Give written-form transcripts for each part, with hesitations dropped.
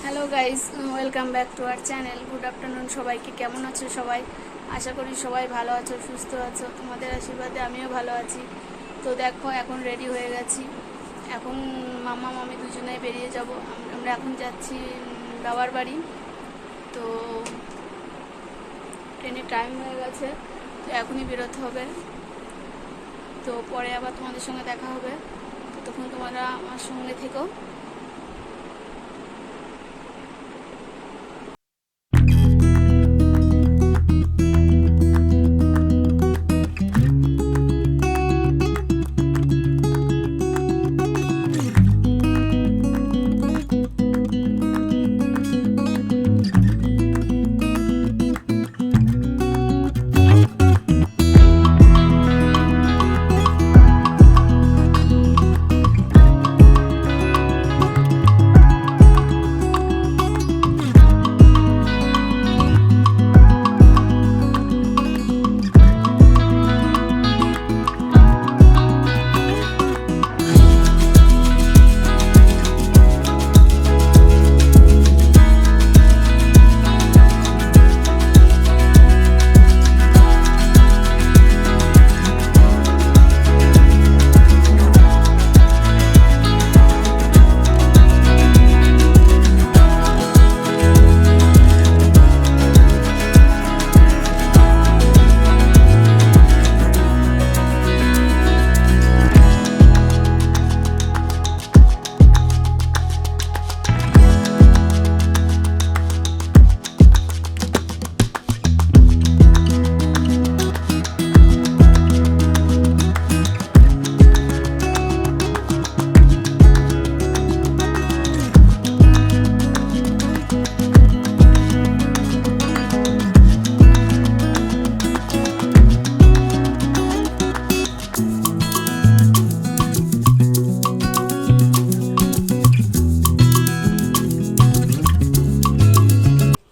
Hello guys, welcome back to our channel. Good afternoon সবাইকে। কেমন আছো সবাই? আশা করি সবাই ভালো আছো, সুস্থ আছো। তোমাদের আশীর্বাদে আমিও ভালো আছি। তো দেখো, এখন রেডি হয়ে গেছি। এখন মামা মামি দুজনেই বেরিয়ে যাব। আমরা এখন যাচ্ছি বাবার বাড়ি। তো ট্রেনের টাইম হয়ে গেছে, তো এখনই বেরোতে হবে। তো পরে আবার তোমাদের সঙ্গে দেখা হবে। তখন তোমরা আমার সঙ্গে থেকো।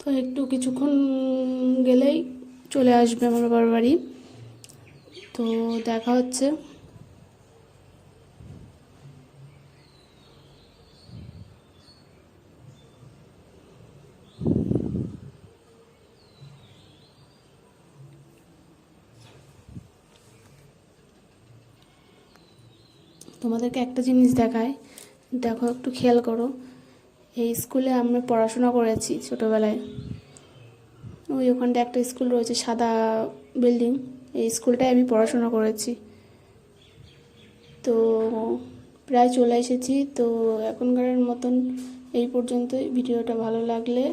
তো একটু কিছুক্ষণ গেলেই চলে আসবে আমার বাবার বাড়ি। তো দেখা হচ্ছে। তোমাদেরকে একটা জিনিস দেখায়, দেখো, একটু খেয়াল করো। এই স্কুলে আমি পড়াশোনা করেছি ছোটোবেলায়। ওই ওখানটা একটা স্কুল রয়েছে, সাদা বিল্ডিং। এই স্কুলটায় আমি পড়াশোনা করেছি। তো প্রায় চলে এসেছি। তো এখনকারের মতন এই পর্যন্তই। ভিডিওটা ভালো লাগলে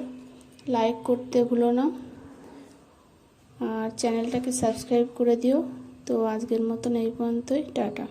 লাইক করতে ভুলো না, আর চ্যানেলটাকে সাবস্ক্রাইব করে দিও। তো আজকের মতন এই পর্যন্তই। টাটা।